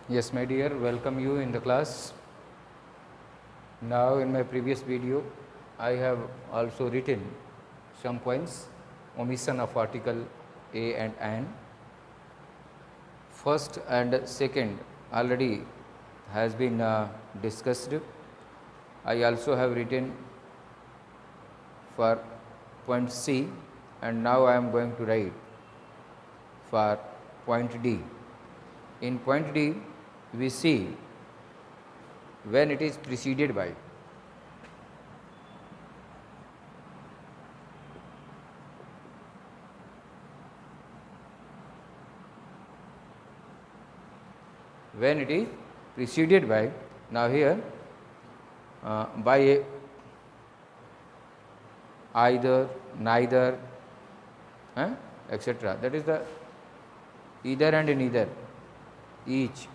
Yes, my dear, welcome you in the class. Now, in my previous video, I have also written some points, omission of article a and an. First and second already has been discussed. I also have written for point C, and now I am going to write for point D. In point D, we see when it is preceded by. When it is preceded by, now here by a either, neither, etc. That is the either and neither, each.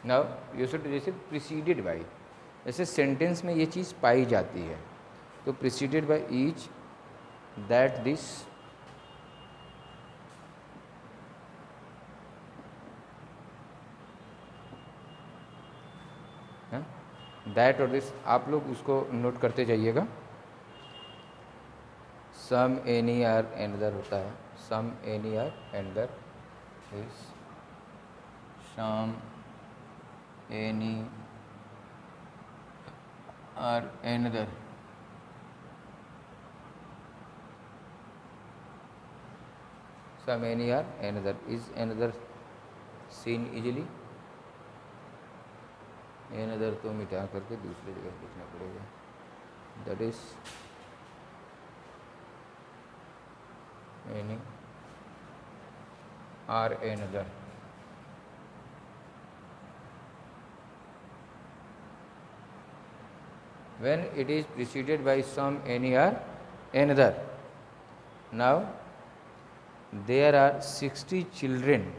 Now you should जैसे preceded by, जैसे sentence में ये चीज़ पाई जाती है, तो preceded by each that this, that और this, आप लोग उसको नोट करते जाइएगा. सम, एनी, आर, एनदर होता है. Some, any, or, another is some, any, or another. Some, any, or another. Is another seen easily? Another तो मिटा करके दूसरी जगह लिखना पड़ेगा. That is any or another. When it is preceded by some, any, or another. Now, there are 60 children.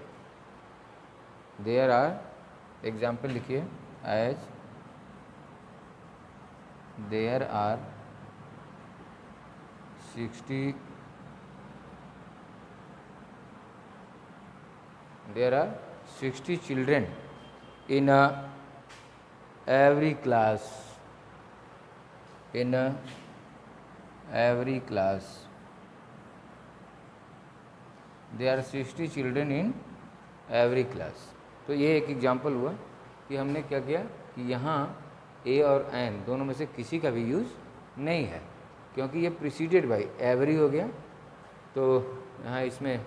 There are, example लिखिए, as there are 60 children in every class. In every class there are 60 children in every class. तो ये एक example हुआ कि हमने क्या किया कि यहाँ ए और एन दोनों में से किसी का भी यूज़ नहीं है, क्योंकि ये प्रिसीडेड बाई एवरी हो गया. तो यहाँ इसमें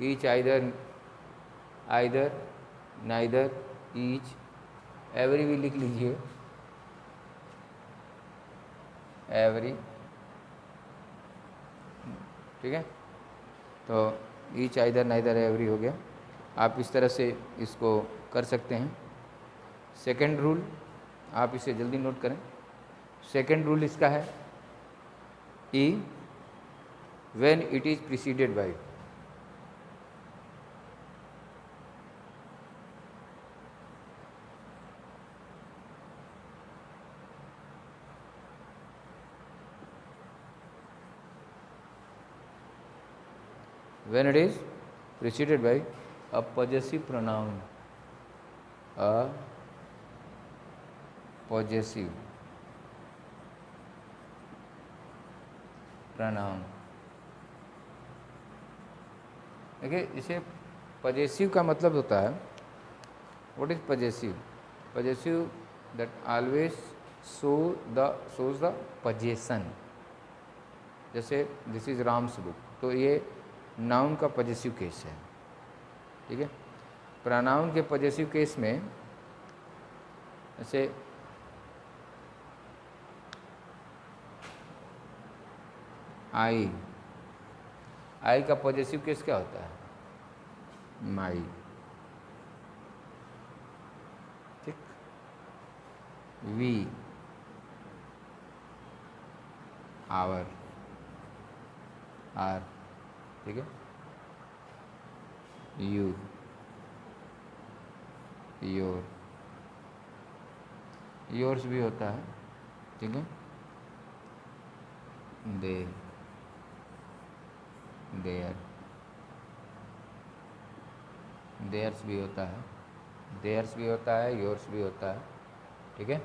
each, either, neither, each, every भी लिख लीजिए, एवरी. ठीक है, तो ईच, आइदर, नाइदर, एवरी हो गया. आप इस तरह से इसको कर सकते हैं. सेकंड रूल, आप इसे जल्दी नोट करें. सेकंड रूल इसका है E when it is preceded by. When it is preceded by a possessive pronoun, a possessive pronoun. देखिए, इसे पजेसिव का मतलब होता है, what is possessive? Possessive that always shows the possession. जैसे दिस इज राम्स बुक, तो ये नाउन का पजेसिव केस है. ठीक है, प्रोनाउन के पजेसिव केस में जैसे आई का पजेसिव केस क्या होता है? माई. ठीक, वी, आवर, आर. ठीक है, यू, योर, योर्स भी होता है, ठीक है, दे, देयर, देयर्स भी होता है, देयर्स भी होता है, योर्स भी होता है, ठीक है,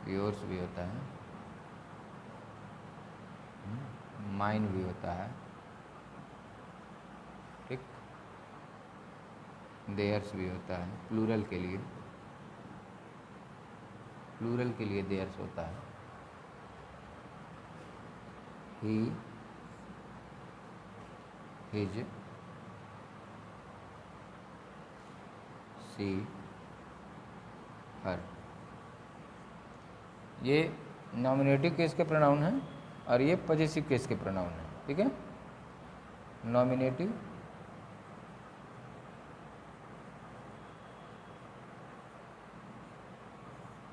योर्स भी होता है, माइन भी होता है, ठीक, देयर्स भी होता है प्लूरल के लिए, प्लूरल के लिए देयर्स होता है, ही, हिज, सी, हर। ये नॉमिनेटिव केस के प्रोनाउन हैं और ये पॉजेसिव केस के प्रोनाउन हैं, ठीक है। नॉमिनेटिव,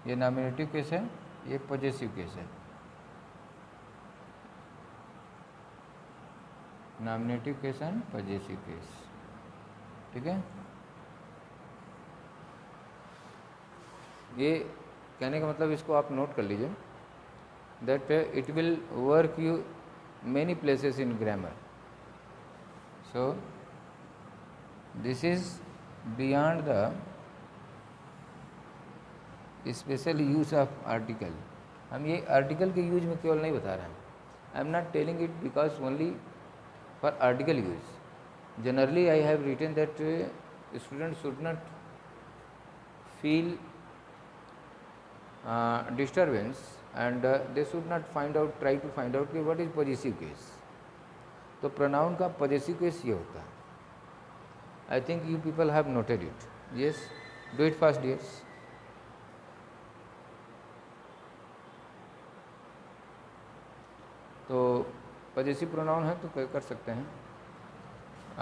ये नॉमिनेटिव केस है, ये पॉजेसिव केस है। Nominative case and possessive case, ठीक है। ये कहने का मतलब इसको आप नोट कर लीजिए, that it will work you many places in grammar. So this is beyond the special use of article. हम ये आर्टिकल के यूज में केवल नहीं बता रहे हैं, I am not telling it because only for article use. Generally I have written that student should not feel disturbance and they should not try to find out कि what is possessive case। तो pronoun का possessive case ये होता है। I think you people have noted it. Yes, do it fast, dears. तो possessive pronoun है तो कर सकते हैं।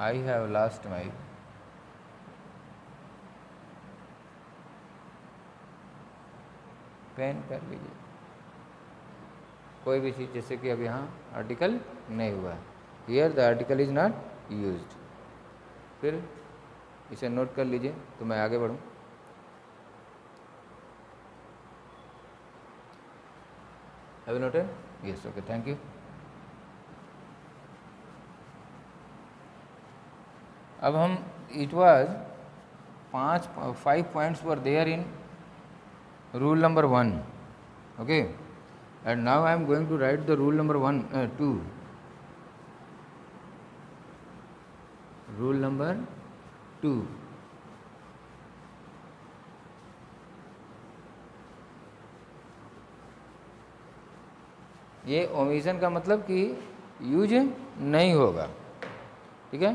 I have lost my pen, कर लीजिए कोई भी चीज़, जैसे कि अब यहाँ आर्टिकल नहीं हुआ है, here the article is not used, फिर इसे नोट कर लीजिए तो मैं आगे बढ़ूँ। Have you noted? Yes, okay, thank you. अब हम it was 5 points were there in rule number 1, okay, and now I am going to write the rule number 2, rule number 2। ये ओमिशन का मतलब कि यूज नहीं होगा, ठीक है।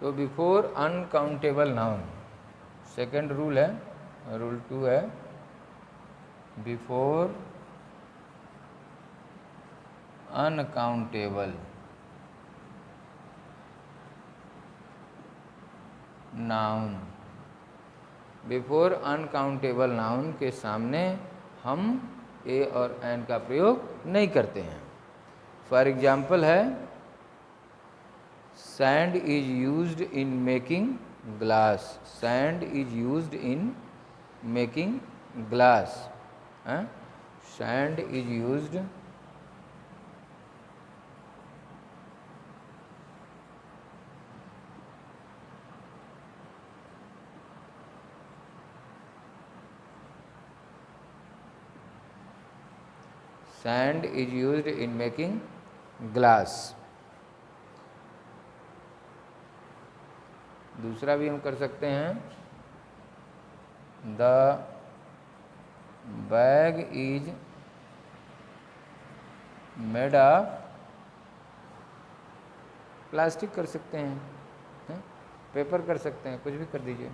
तो before uncountable noun, second rule है, रूल 2 है, before uncountable noun, before uncountable noun के सामने हम ए और एन का प्रयोग नहीं करते हैं। फॉर एग्जाम्पल है, sand is used in making glass, sand is used in making glass, sand is used in making glass। दूसरा भी हम कर सकते हैं, the bag is made of plastic, कर सकते हैं, पेपर कर सकते हैं, कुछ भी कर दीजिए।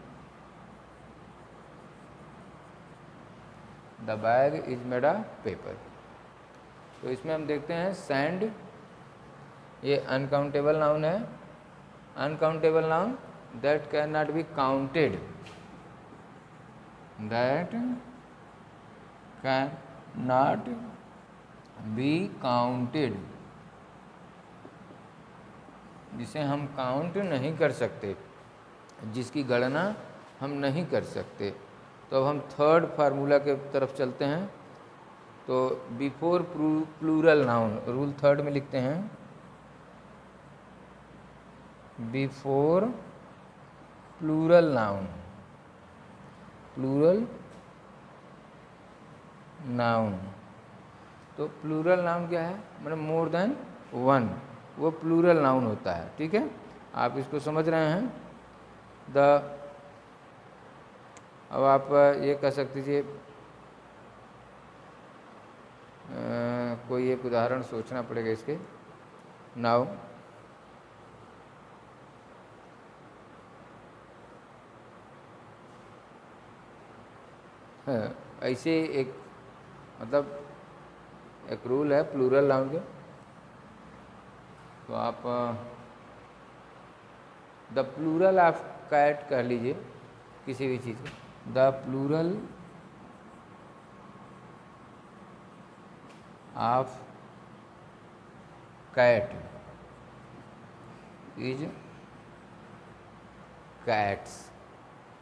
The bag is made of paper. तो इसमें हम देखते हैं सैंड, ये अनकाउंटेबल नाउन है, uncountable noun that can not be counted, that can not be counted, जिसे हम काउंट नहीं कर सकते, जिसकी गणना हम नहीं कर सकते, तो अब हम थर्ड फार्मूला के तरफ चलते हैं। तो before plural noun, rule third में लिखते हैं, before plural noun, plural noun. तो प्लूरल नाउन क्या है, मतलब मोर देन वन, वो प्लूरल नाउन होता है। ठीक है, आप इसको समझ रहे हैं। अब आप ये कह सकते थे, कोई एक उदाहरण सोचना पड़ेगा इसके। नाउ ऐसे एक, मतलब एक रूल है प्लूरल नाउन के। तो आप द प्लूरल ऑफ कैट कह लीजिए किसी भी चीज़ को, the plural of cat is cats.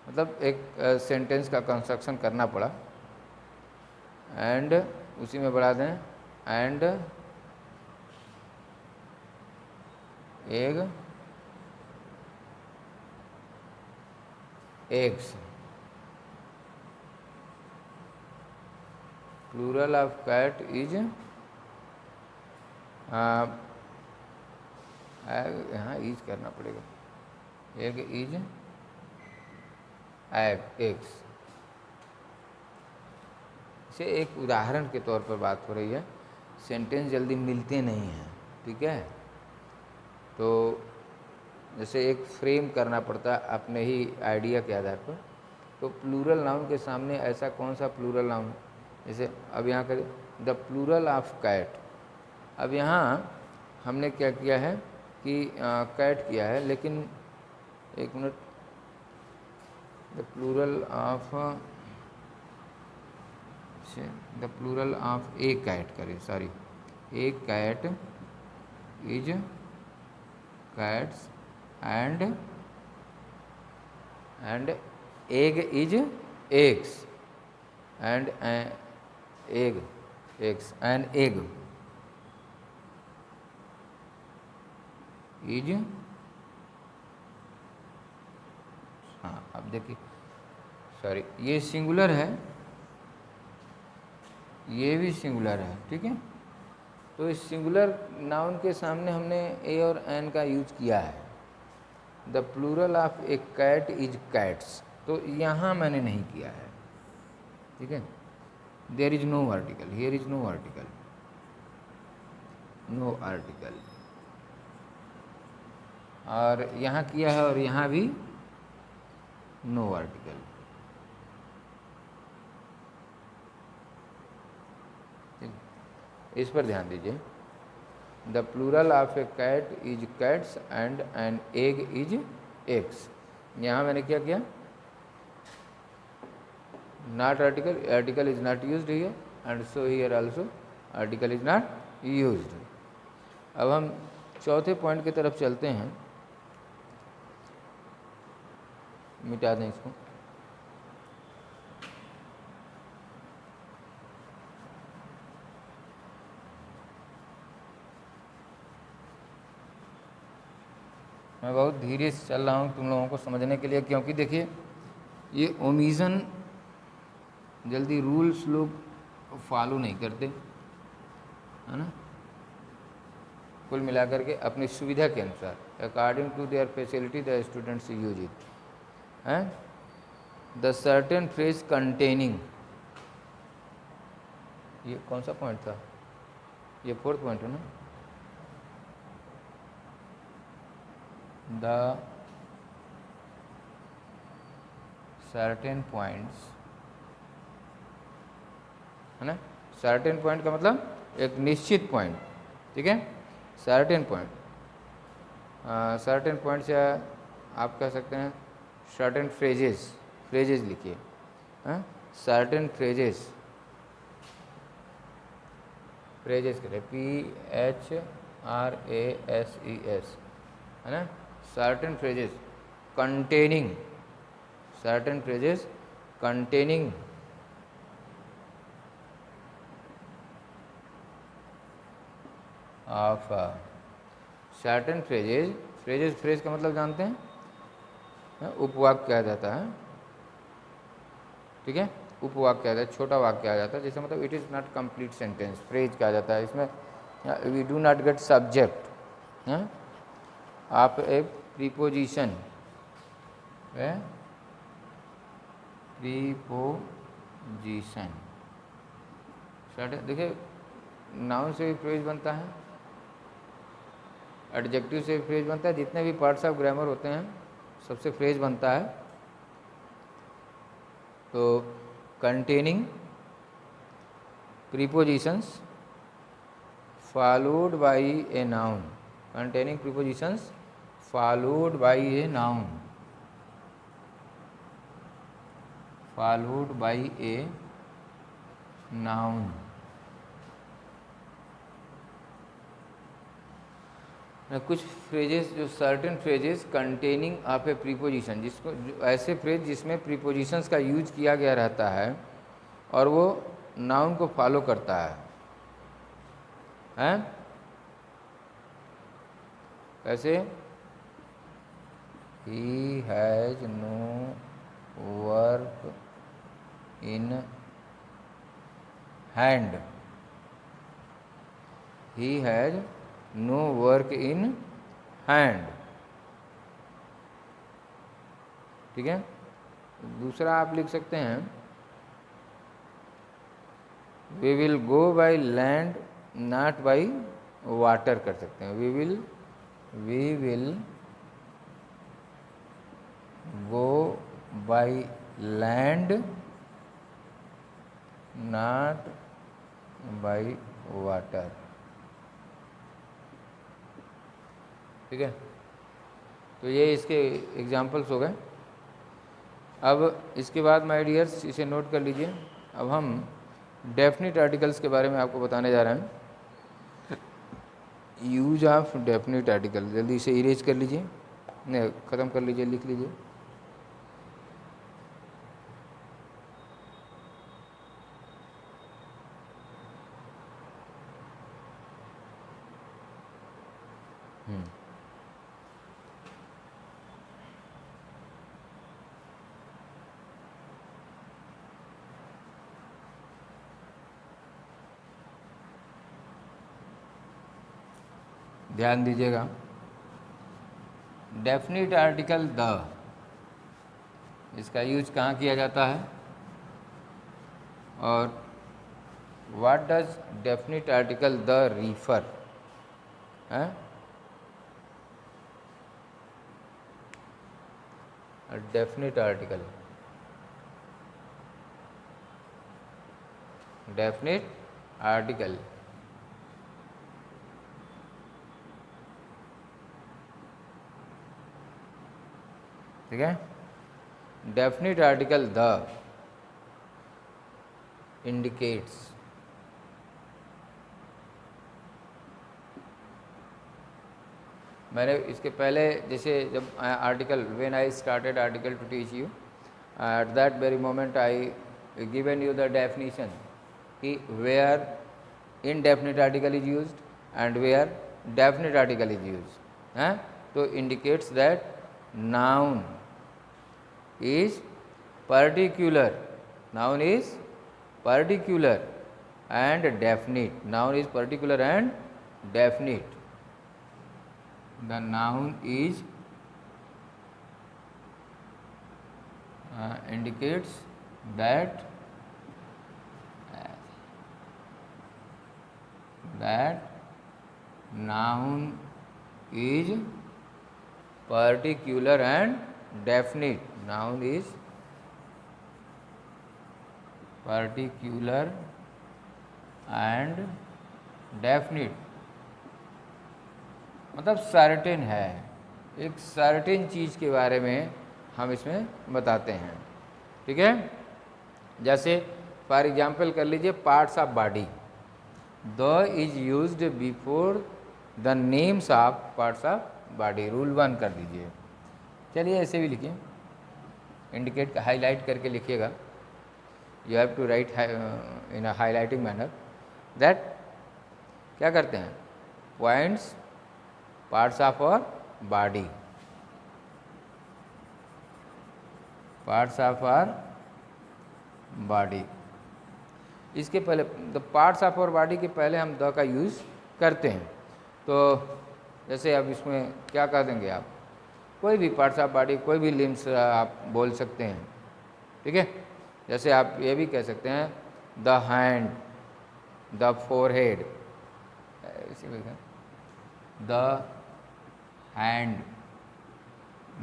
मतलब एक सेंटेंस का कंस्ट्रक्शन करना पड़ा, एंड उसी में बढ़ा दें, and egg eggs, plural of cat is, यहाँ इज करना पड़ेगा, एग इज एग्स। इसे एक उदाहरण के तौर पर बात हो रही है, सेंटेंस जल्दी मिलते नहीं हैं। ठीक है, तो जैसे एक फ्रेम करना पड़ता है अपने ही आइडिया के आधार पर। तो प्लूरल नाउन के सामने ऐसा कौन सा प्लूरल नाउन, जैसे अब यहाँ कर द प्लूरल ऑफ कैट। अब यहाँ हमने क्या किया है कि कैट किया है, लेकिन एक minute, the plural of, the plural of a cat करें, sorry, a cat is cats and egg is eggs, and egg eggs, and egg is, हाँ अब देखिए, सॉरी ये सिंगुलर है, ये भी सिंगुलर है। ठीक है, तो इस सिंगुलर नाउन के सामने हमने ए और एन का यूज किया है। The plural of a cat is cats, तो यहाँ मैंने नहीं किया है। ठीक है, there is no article, here is no article, no article, और यहाँ किया है और यहाँ भी नो आर्टिकल। इस पर ध्यान दीजिए। The plural of a cat is cats and an egg is eggs. यहाँ मैंने क्या किया, not article, article is not used here, and so here also article is not used. अब हम चौथे पॉइंट की तरफ चलते हैं, मिटा दें इसको। मैं बहुत धीरे से चल रहा हूँ तुम लोगों को समझने के लिए, क्योंकि देखिए ये ओमिशन जल्दी रूल्स लोग फॉलो नहीं करते, है ना। कुल मिलाकर के अपनी सुविधा के अनुसार, according to their facility the students use it, हैं। द सर्टेन फ्रेज कंटेनिंग, ये कौन सा पॉइंट था, ये फोर्थ पॉइंट है ना। द सर्टेन पॉइंट्स, है ना। सर्टेन पॉइंट का मतलब एक निश्चित पॉइंट। ठीक है, सर्टेन पॉइंट, सर्टेन पॉइंट से आप कह सकते हैं सर्टेन फ्रेजेस, फ्रेजेस लिखिए, सर्टेन फ्रेजेस, फ्रेजेस करें PHRASES, है ना। Certain phrases containing, certain phrases containing of certain phrases, phrase का मतलब जानते हैं, उपवाक्य आ जाता है, ठीक है, उपवाक्य आ जाता है, छोटा वाक्य आ जाता है, जैसे मतलब it is not complete sentence, phrase क्या आ जाता है इसमें, we do not get subject, आप ए प्रीपोजिशन, प्रीपोजिशन देखिए, नाउन से भी फ्रेज बनता है, एडजेक्टिव से भी फ्रेज बनता है, जितने भी पार्ट्स ऑफ ग्रामर होते हैं सबसे फ्रेज बनता है। तो containing prepositions followed by a noun, containing prepositions followed by a noun, followed by a noun. कुछ फ्रेजेस, जो certain phrases containing of A preposition, जिसको ऐसे फ्रेज जिसमें प्रीपोजिशंस का यूज किया गया रहता है और वो नाउन को फॉलो करता है, हैं? कैसे? He has no work in hand, he has no work in hand, ठीक है। दूसरा आप लिख सकते हैं we will go by land not by water, कर सकते हैं, we will go by land not by water, ठीक है। तो ये इसके एग्जाम्पल्स हो गए। अब इसके बाद माय डियर्स इसे नोट कर लीजिए। अब हम डेफिनिट आर्टिकल्स के बारे में आपको बताने जा रहे हैं। यूज ऑफ डेफिनिट आर्टिकल, जल्दी से इरेज कर लीजिए, नहीं ख़त्म कर लीजिए, लिख लीजिए। ध्यान दीजिएगा, डेफिनिट आर्टिकल द, इसका यूज कहाँ किया जाता है और what does definite article the Reifer, है? डेफिनिट आर्टिकल, डेफिनिट आर्टिकल, ठीक है। डेफिनिट आर्टिकल द इंडिकेट्स, मैंने इसके पहले जैसे जब article, when I started article to teach you, at that very moment I given you the definition कि where indefinite article is used and where definite article is used, हैं? तो indicates that noun is particular, noun is particular and definite, noun is particular and definite, the noun is indicates that noun is particular and definite, noun is particular and definite, मतलब certain है, एक certain चीज़ के बारे में हम इसमें बताते हैं, ठीक है। जैसे फॉर एग्जाम्पल कर लीजिए parts of body, the is used before the names of parts of body, rule 1 कर दीजिए। चलिए ऐसे भी लिखिए, इंडिकेट का हाईलाइट करके लिखिएगा, you have to write in a highlighting manner that क्या करते हैं, points parts of our body, parts of our body. इसके पहले the parts of our body के पहले हम द का यूज़ करते हैं। तो जैसे अब इसमें क्या कह देंगे आप, कोई भी पार्ट्स ऑफ बॉडी, कोई भी लिम्स आप बोल सकते हैं, ठीक है। जैसे आप ये भी कह सकते हैं द हैंड, द फोरहेड, इसी में the hand,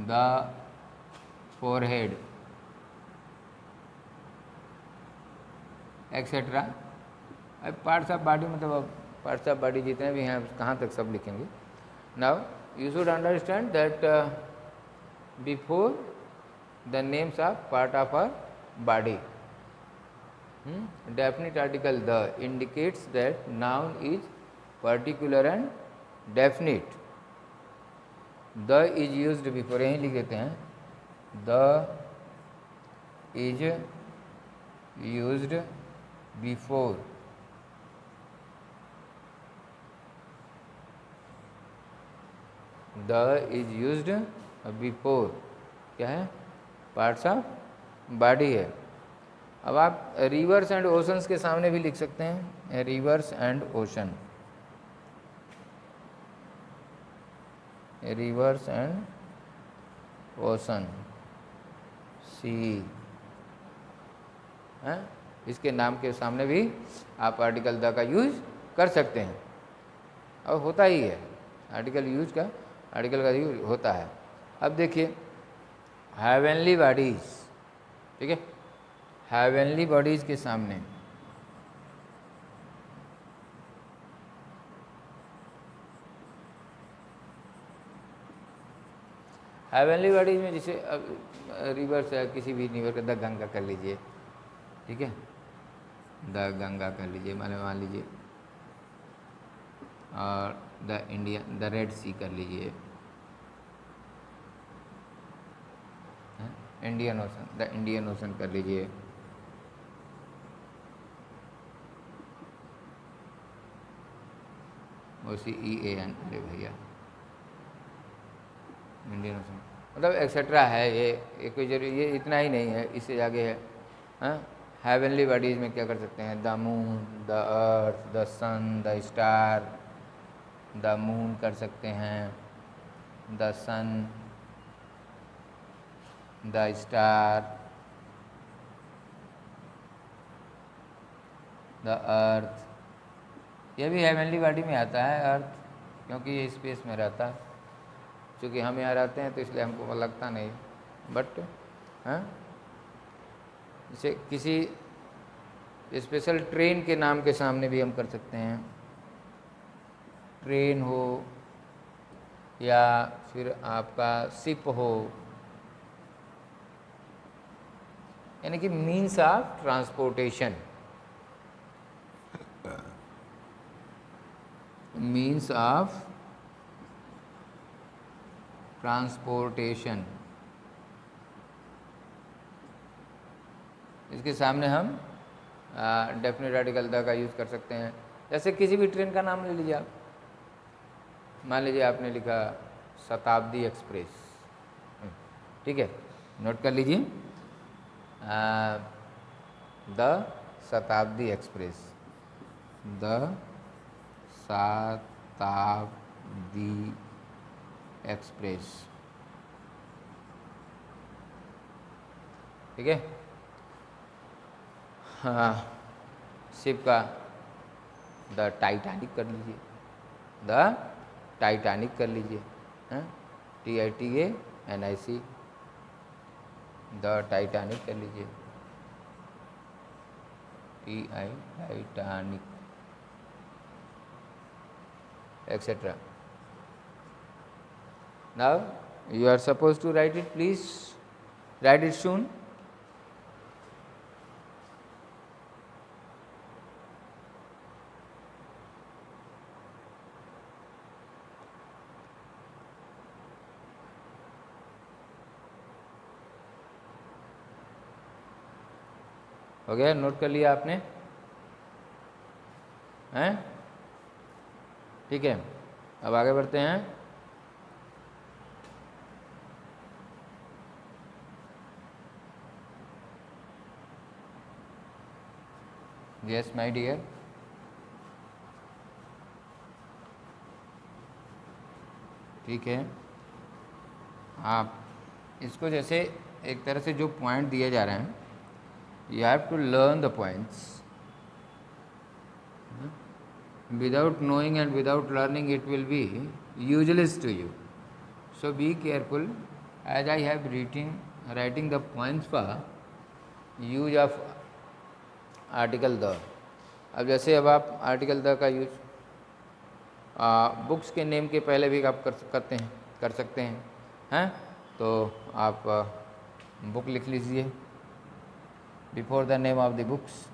the forehead etcetera. अब पार्ट्स ऑफ बॉडी मतलब अब पार्ट्स ऑफ बॉडी जितने भी हैं कहाँ तक सब लिखेंगे। Now you should understand that before the names of part of our body, definite article the indicates that noun is particular and definite. The is used before, यहीं लिख देते हैं the is used before the is used before क्या है, parts of body है। अब आप reverse and oceans के सामने भी लिख सकते हैं, rivers and ocean, rivers and ocean, sea है, इसके नाम के सामने भी आप आर्टिकल द का यूज कर सकते हैं। अब होता ही है आर्टिकल का यूज होता है। अब देखिए हेवनली बॉडीज, ठीक है, हेवनली बॉडीज के सामने हेवनली बॉडीज में जैसे रिवर्स है, किसी भी रिवर का द गंगा कर लीजिए, ठीक है, द गंगा कर लीजिए, मान लीजिए, और द इंडियन, द रेड सी कर लीजिए, Indian ocean, the Indian ocean कर लीजिए, OCEAN, अरे भैया इंडियन ओशन मतलब एक्सेट्रा है, ये कोई जरूरी, ये इतना ही नहीं है, इससे आगे है। हाँ, हेवनली बॉडीज में क्या कर सकते हैं, the moon, the earth, the sun, the star, the moon कर सकते हैं, the sun, the star, the earth, ये भी हेवनली बॉडी में आता है अर्थ, क्योंकि ये स्पेस में रहता है, क्योंकि हम यहाँ रहते हैं तो इसलिए हमको लगता नहीं, बट हाँ, जैसे किसी स्पेशल ट्रेन के नाम के सामने भी हम कर सकते हैं, ट्रेन हो या फिर आपका शिप हो, यानी कि means of transportation, means of transportation, इसके सामने हम डेफिनेट आर्टिकल द का यूज़ कर सकते हैं। जैसे किसी भी ट्रेन का नाम ले लीजिए आप, मान लीजिए आपने लिखा शताब्दी एक्सप्रेस, ठीक है, नोट कर लीजिए द शताब्दी एक्सप्रेस, द शताब्दी एक्सप्रेस, ठीक है। हाँ, शिप का द टाइटैनिक कर लीजिए, द टाइटैनिक कर लीजिए, TITANIC, द टाइटैनिक कर लीजिए, Titanic etcetera. Now you are supposed to write it, please write it soon. हो गया, नोट कर लिया आपने, हैं? ठीक है, अब आगे बढ़ते हैं। यस माय डियर, ठीक है। आप इसको जैसे एक तरह से जो पॉइंट दिए जा रहे हैं, you have to learn the points. Without knowing and without learning, it will be useless to you. So be careful, as I have writing the points for use of article the। अब जैसे अब आप article the का use books के name के पहले भी आप कर सकते हैं। तो आप बुक लिख लीजिए before the name of the books.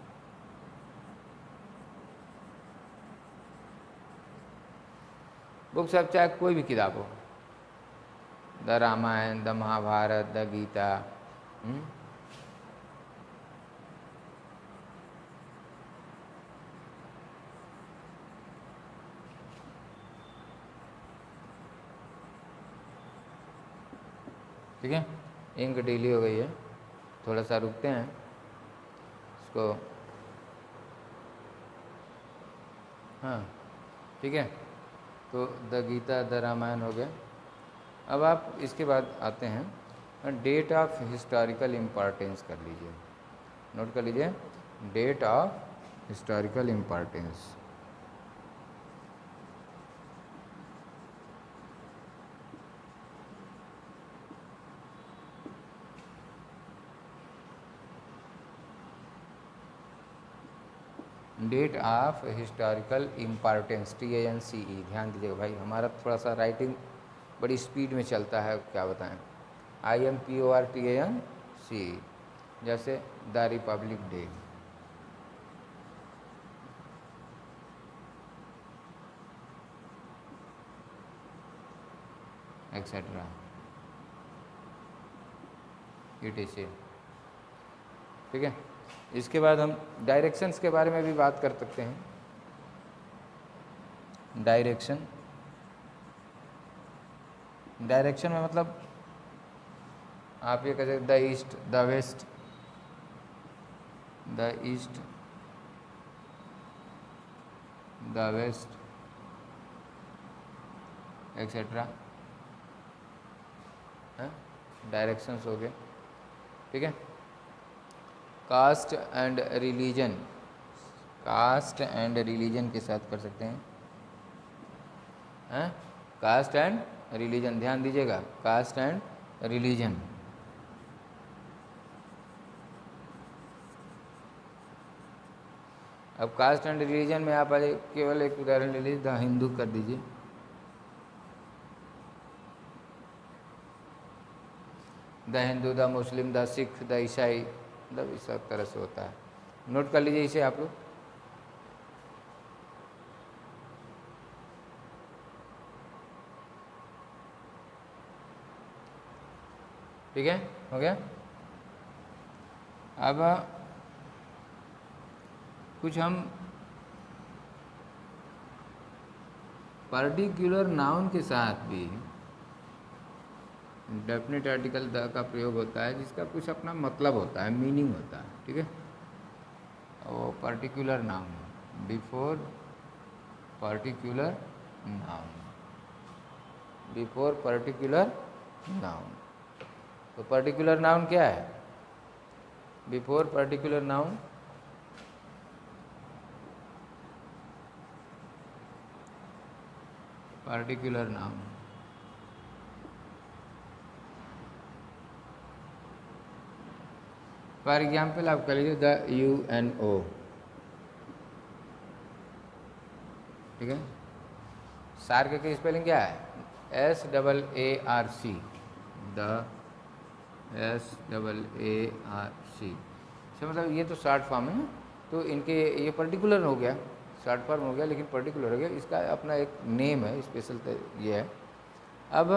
Books अब चाहे कोई भी किताब हो, the Ramayana, the Mahabharata, the Gita, ठीक है। इंक ढीली हो गई है, थोड़ा सा रुकते हैं इसको। हाँ ठीक है, तो द गीता, द रामायण हो गया। अब आप इसके बाद आते हैं डेट ऑफ हिस्टोरिकल इम्पॉर्टेंस कर लीजिए, नोट कर लीजिए, date of historical importance. Date of historical importance, TANCE, ध्यान दीजिएगा भाई, हमारा थोड़ा सा राइटिंग बड़ी स्पीड में चलता है, क्या बताएं। IMPORTANCE, जैसे the Republic day, etcetera, ETC, ठीक है। इसके बाद हम डायरेक्शंस के बारे में भी बात कर सकते हैं। डायरेक्शन में मतलब आप ये कह सकते the east, the west, the east, the west, etcetera, directions हो गए, ठीक है। Caste and religion, caste and religion के साथ कर सकते हैं, कास्ट एंड रिलीजन, ध्यान दीजिएगा, कास्ट एंड रिलीजन। अब कास्ट एंड रिलीजन में आप केवल एक उदाहरण ले लीजिए, द हिंदू कर दीजिए, the Hindu, the Muslim, the Sikh, the ईसाई, मतलब इस तरह से होता है। नोट कर लीजिए इसे आप लोग, ठीक है, हो गया। अब कुछ हम पर्टिकुलर नाउन के साथ भी डेफिनेट आर्टिकल द का प्रयोग होता है, जिसका कुछ अपना मतलब होता है, मीनिंग होता है, ठीक है। वो particular noun, before particular noun, before particular noun. तो पर्टिकुलर नाउन क्या है? Before particular noun particular noun, for example आप कह लीजिए द UNO, ठीक है। सार्क की स्पेलिंग क्या है? SAARC, द SAARC से, मतलब ये तो शॉर्ट फॉर्म है, तो इनके ये पर्टिकुलर हो गया, शॉर्ट फॉर्म हो गया, लेकिन पर्टिकुलर हो गया, इसका अपना एक नेम है, स्पेशल ये है। अब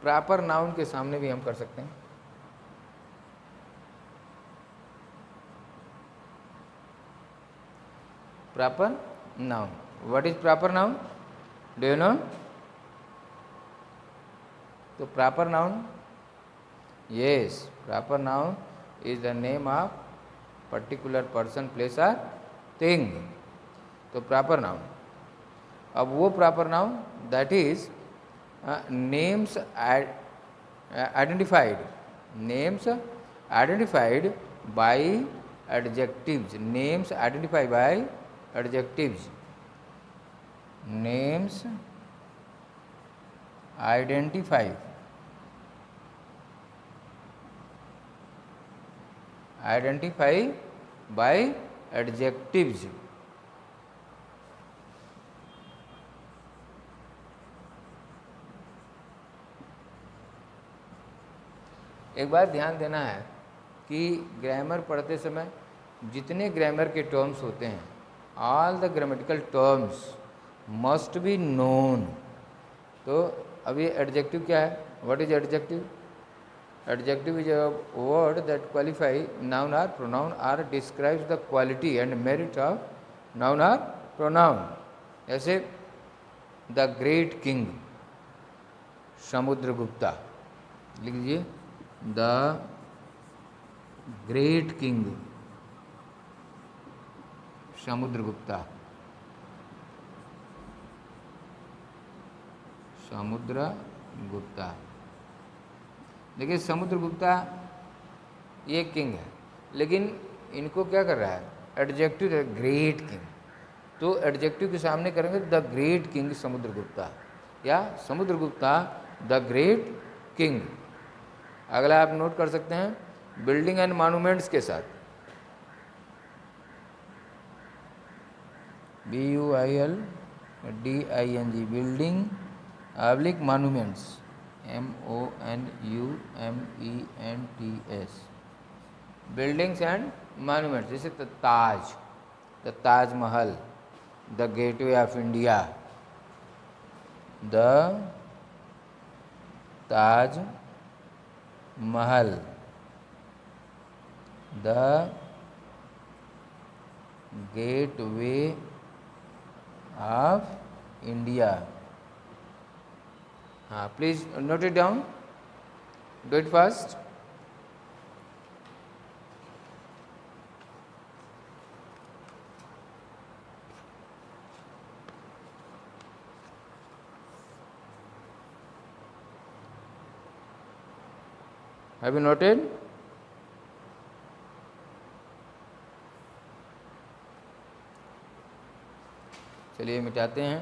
प्रॉपर नाउन के सामने भी हम कर सकते हैं, proper noun. What is proper noun? Do you know? तो proper noun, yes, proper noun is the name of particular person, place और थिंग. तो प्रॉपर नाउन. अब वो proper noun that is names identified, names identified by adjectives, names identified by adjectives, names identified by adjectives. एक बात ध्यान देना है कि ग्रामर पढ़ते समय जितने ग्रामर के टर्म्स होते हैं, all the grammatical terms must be known. तो अब ये एडजेक्टिव क्या है? What is adjective? Adjective is a word that qualify noun और प्रोनाउन और describes the quality and merit of noun और प्रोनाउन. ऐसे द ग्रेट किंग समुद्रगुप्ता, लिख लीजिए, the great king Samudragupta. Samudragupta. देखिए समुद्रगुप्ता ये किंग है, लेकिन इनको क्या कर रहा है? एडजेक्टिव है ग्रेट किंग. तो एडजेक्टिव के सामने करेंगे द ग्रेट किंग समुद्रगुप्ता या समुद्रगुप्ता द ग्रेट किंग. अगला आप नोट कर सकते हैं बिल्डिंग एंड मॉन्यूमेंट्स के साथ. BUILDING, building oblique monuments, MONUMENTS, buildings and monuments. जैसे Taj, the Taj Mahal, the Gateway of India, the Taj Mahal, the Gateway of India. हाँ, please note it down, do it fast. Have you noted? चलिए मिटाते हैं.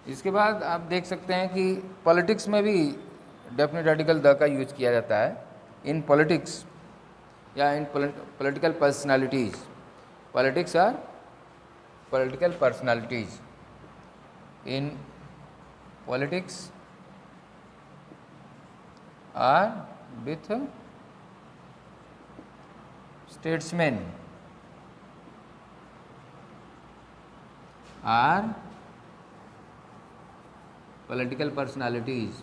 इसके बाद आप देख सकते हैं कि पॉलिटिक्स में भी डेफिनेट आर्टिकल द का यूज किया जाता है. इन पॉलिटिक्स या in political personalities, politics or political personalities. In politics or with statesman or political personalities.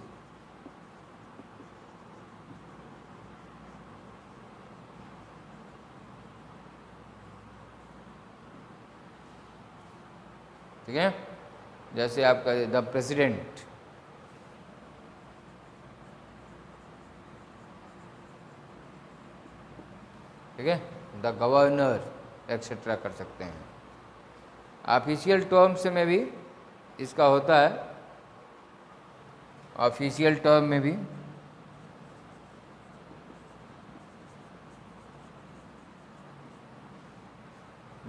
ठीक है, जैसे आपका द प्रेसिडेंट, ठीक है, द गवर्नर एक्सेट्रा कर सकते हैं. ऑफिशियल टर्म्स में भी इसका होता है. ऑफिशियल टर्म में भी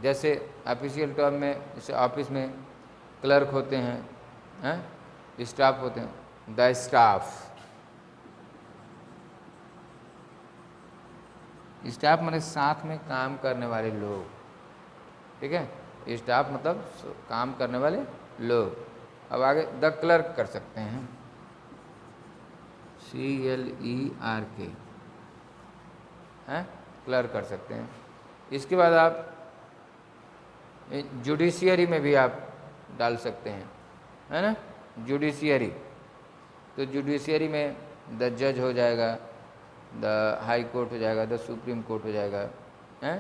जैसे ऑफिशियल टर्म में, जैसे ऑफिस में क्लर्क होते हैं, स्टाफ होते हैं, द स्टाफ. स्टाफ मतलब साथ में काम करने वाले लोग. ठीक है, स्टाफ मतलब काम करने वाले लोग. अब आगे द क्लर्क कर सकते हैं, CLERK, हैं, क्लर्क कर सकते हैं. इसके बाद आप जुडिशियरी में भी आप डाल सकते हैं, है ना, जुडिशियरी। तो जुडिशियरी में द जज हो जाएगा, द हाई कोर्ट हो जाएगा, द सुप्रीम कोर्ट हो जाएगा, हैं।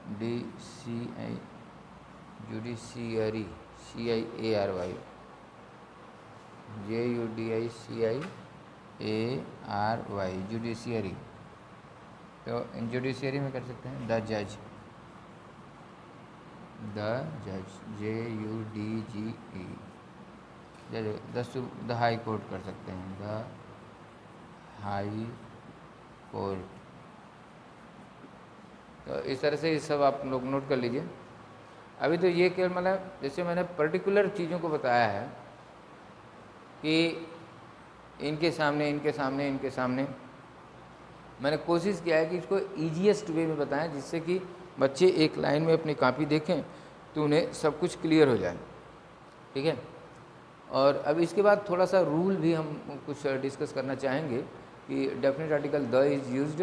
Judiciary, judiciary, CIARY, JUDICIARY, judiciary. तो जुडिशियरी में कर सकते हैं द जज, JUDGE, जज। द हाई कोर्ट कर सकते हैं, द हाई कोर्ट। तो इस तरह से ये सब आप लोग नोट कर लीजिए। अभी तो ये केवल मतलब जैसे मैंने पर्टिकुलर चीज़ों को बताया है कि इनके सामने, इनके सामने, इनके सामने, मैंने कोशिश किया है कि इसको ईजीएस्ट वे में बताएं, जिससे कि बच्चे एक लाइन में अपनी कॉपी देखें तो उन्हें सब कुछ क्लियर हो जाए, ठीक है। और अब इसके बाद थोड़ा सा रूल भी हम कुछ डिस्कस करना चाहेंगे कि definite article the is used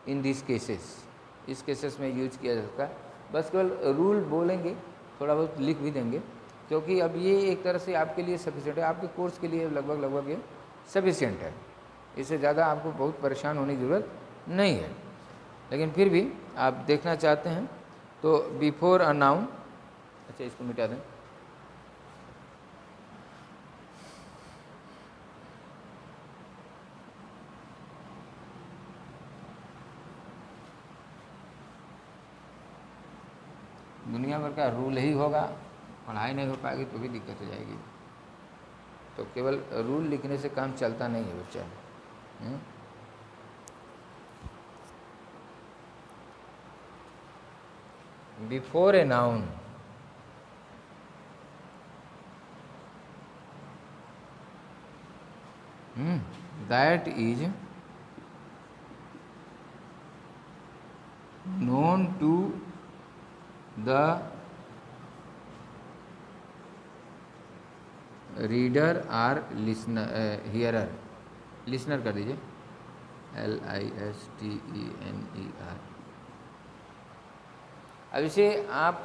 in this cases, इस केसेस में यूज किया जा सकता है। बस केवल रूल बोलेंगे, थोड़ा बहुत लिख भी देंगे, क्योंकि अब ये एक तरह से आपके लिए सफिशिएंट है, आपके कोर्स के लिए लगभग ये सफिशिएंट है। इससे ज़्यादा आपको बहुत परेशान होने की ज़रूरत नहीं है। लेकिन फिर भी आप देखना चाहते हैं तो बिफोर अ नाउन, अच्छा इसको मिटा दें, दुनिया भर का रूल ही होगा, पढ़ाई नहीं हो पाएगी तो भी दिक्कत हो जाएगी। तो केवल रूल लिखने से काम चलता नहीं है बच्चा। Before a noun, that is known to the reader our listener, hearer, listener कर दीजिए, LISTENER। अब इसे आप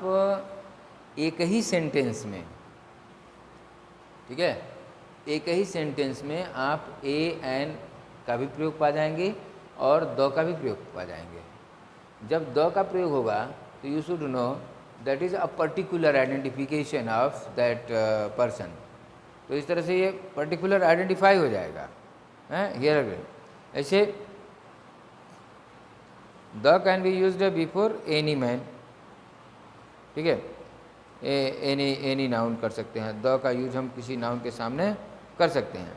एक ही सेंटेंस में, ठीक है, एक ही सेंटेंस में आप ए एन का भी प्रयोग पा जाएंगे और द का भी प्रयोग पा जाएंगे। जब द का प्रयोग होगा तो you should know that is a particular identification of that person. तो इस तरह से ये पर्टिकुलर आइडेंटिफाई हो जाएगा, हैं, हियर। ऐसे the can be used before any man, ठीक है, एनी नाउन कर सकते हैं, द का यूज हम किसी नाउन के सामने कर सकते हैं।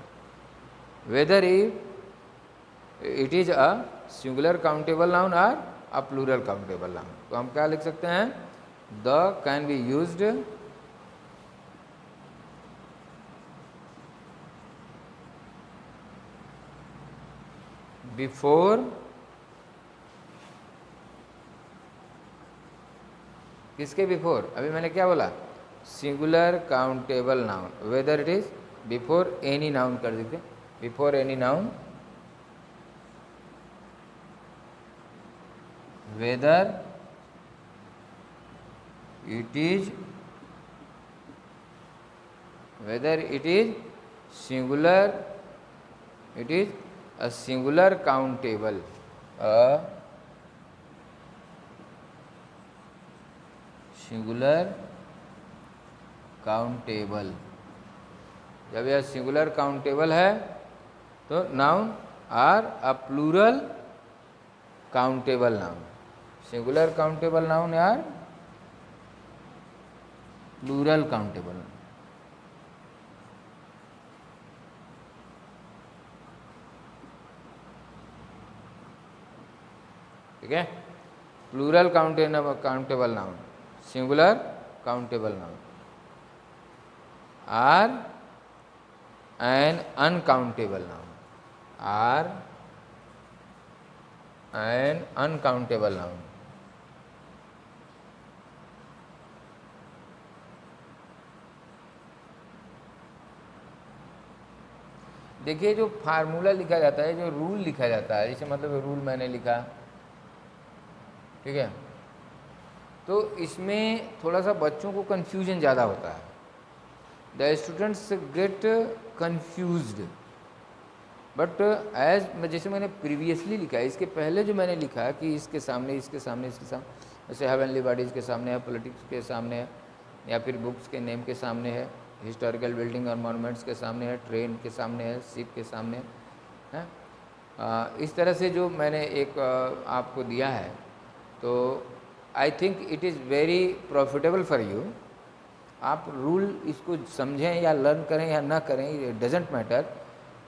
Weather it is a singular countable noun और अ प्लूरल काउंटेबल नाउन। तो हम क्या लिख सकते हैं, the can be used before, किसके बिफोर, अभी मैंने क्या बोला, singular countable noun. Whether it is before any noun कर दीजिए, before any noun, whether it is singular, it is a singular countable, singular countable. जब यह सिंगुलर काउंटेबल है तो noun or a plural countable noun, singular countable noun यार plural countable noun, ठीक है। Plural countable noun, singular countable noun or an uncountable noun, or an uncountable noun. देखिए जो formula लिखा जाता है, जो रूल लिखा जाता है, जैसे मतलब रूल मैंने लिखा, ठीक है, तो इसमें थोड़ा सा बच्चों को कन्फ्यूजन ज़्यादा होता है, the students get confused. But as जैसे मैंने प्रीवियसली लिखा है, इसके पहले जो मैंने लिखा कि इसके सामने इसके सामने इसके सामने, जैसे हेवनली बॉडीज़ के सामने है, पॉलिटिक्स के सामने है, या फिर बुक्स के नेम के सामने है, हिस्टोरिकल बिल्डिंग और मॉन्यूमेंट्स के सामने है, ट्रेन के सामने है, शिप के सामने है। इस तरह से जो मैंने एक आपको दिया है, तो I think it is very profitable for you. आप रूल इसको समझें या लर्न करें या ना करें, it doesn't matter,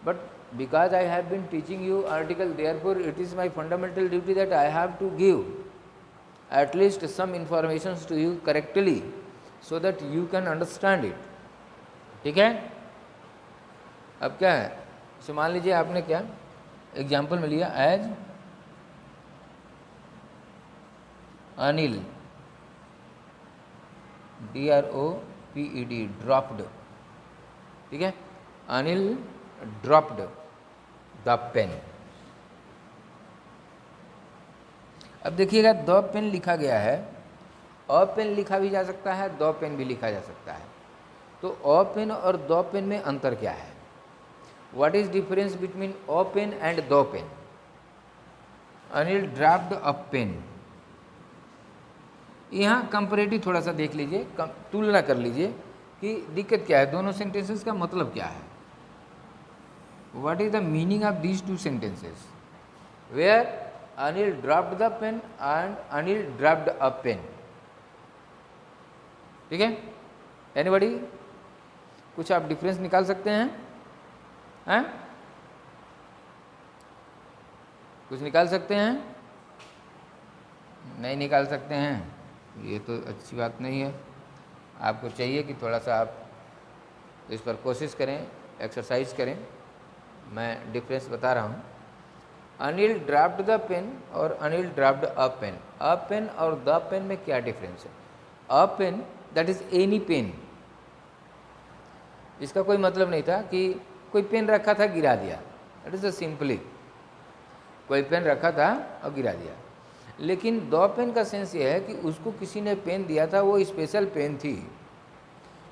but because I have been teaching you article, therefore it is my fundamental duty that I have to give at least some informations to you correctly so that you can understand it, ठीक है। अब क्या है, तो मान लीजिए आपने क्या एग्जाम्पल में लिया, एज अनिल DROPED ड्रॉप्ड, ठीक है, अनिल ड्रॉप्ड द पेन। अब देखिएगा द पेन लिखा गया है, अ पेन लिखा भी जा सकता है, द पेन भी लिखा जा सकता है। तो अ पेन और द पेन में अंतर क्या है? What is difference between a pen and the pen? Anil dropped a pen, यहाँ कंपैरेटिव थोड़ा सा देख लीजिए, तुलना कर लीजिए कि दिक्कत क्या है, दोनों सेंटेंसेस का मतलब क्या है। What is the meaning of these two sentences? Where Anil dropped the pen and Anil dropped a pen. ठीक है, एनीबॉडी कुछ आप डिफरेंस निकाल सकते हैं? हैं? कुछ निकाल सकते हैं? नहीं निकाल सकते हैं, ये तो अच्छी बात नहीं है। आपको चाहिए कि थोड़ा सा आप इस पर कोशिश करें, एक्सरसाइज करें। मैं डिफरेंस बता रहा हूँ। अनिल ड्रॉप्ड द पेन और Anil dropped a pen. A pen और द पेन में क्या डिफरेंस है? A pen that is any pen, इसका कोई मतलब नहीं था कि कोई पेन रखा था गिरा दिया, दैट इज सिंपली कोई पेन रखा था और गिरा दिया। लेकिन द पेन का सेंस ये है कि उसको किसी ने पेन दिया था, वो स्पेशल पेन थी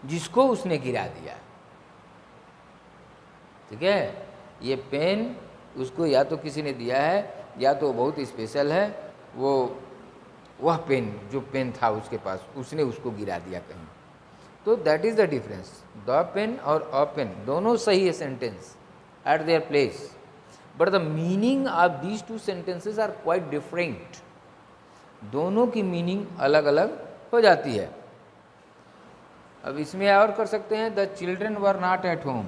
जिसको उसने गिरा दिया, ठीक है। ये पेन उसको या तो किसी ने दिया है या तो बहुत स्पेशल है, वो वह पेन जो पेन था उसके पास, उसने उसको गिरा दिया कहीं। तो that is the difference. The pen और अ पेन दोनों सही है sentence at their place, but the meaning of these two sentences are quite different. दोनों की मीनिंग अलग अलग हो जाती है। अब इसमें और कर सकते हैं, the children were not at home.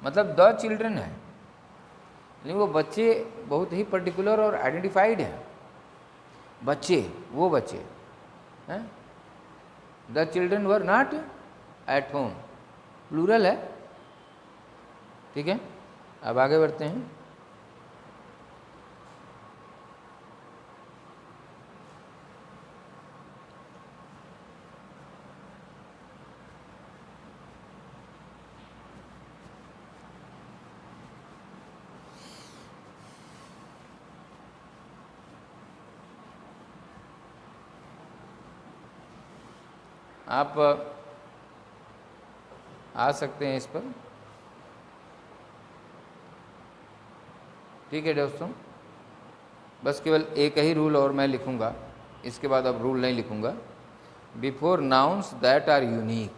मतलब द चिल्ड्रन है, लेकिन वो बच्चे बहुत ही पर्टिकुलर और आइडेंटिफाइड हैं। बच्चे, वो बच्चे हैं। The children were not at home, plural है, ठीक है। अब आगे बढ़ते हैं। आप आ सकते हैं इस पर, ठीक है दोस्तों। बस केवल एक ही रूल और मैं लिखूंगा, इसके बाद अब रूल नहीं लिखूंगा। Before nouns that are unique,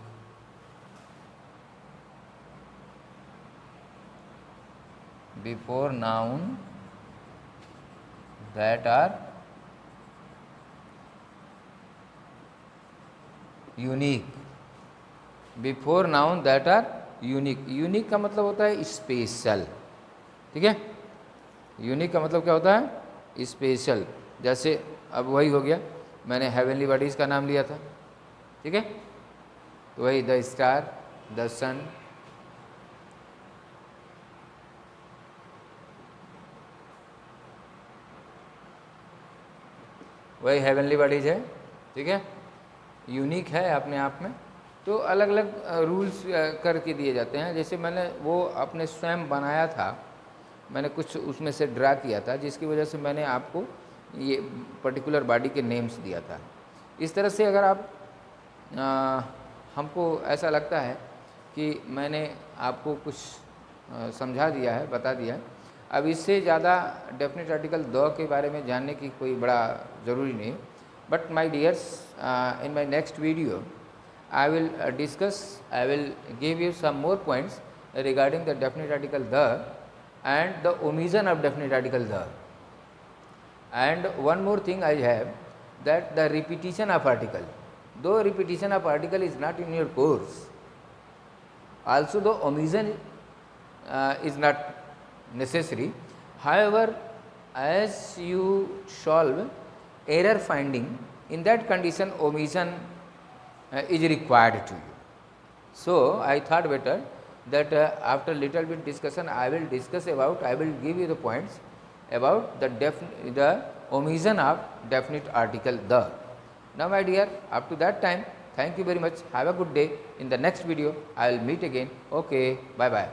before noun that are unique, before noun that are unique. Unique का मतलब होता है स्पेशल, ठीक है। यूनिक का मतलब क्या होता है? स्पेशल। जैसे अब वही हो गया, मैंने हेवनली बॉडीज़ का नाम लिया था, ठीक है, तो वही द स्टार, द सन, वही हेवनली बॉडीज है, ठीक है, यूनिक है अपने आप में। तो अलग अलग रूल्स करके दिए जाते हैं। जैसे मैंने वो अपने स्वयं बनाया था, मैंने कुछ उसमें से ड्रा किया था, जिसकी वजह से मैंने आपको ये पर्टिकुलर बॉडी के नेम्स दिया था। इस तरह से अगर आप हमको ऐसा लगता है कि मैंने आपको कुछ समझा दिया है, बता दिया है, अब इससे ज़्यादा डेफिनेट आर्टिकल द के बारे में जानने की कोई बड़ा ज़रूरी नहीं। But my dears, in my next video I will I will give you some more points regarding the definite article the and the omission of definite article the. And one more thing I have, that the repetition of article, though repetition of article is not in your course, also the omission is not necessary. However, as you solve error finding, in that condition omission is required to you. So I thought better that after little bit discussion I will give you the points about the omission of definite article the. Now my dear, up to that time, thank you very much. Have a good day. In the next video I will meet again. Okay, bye bye.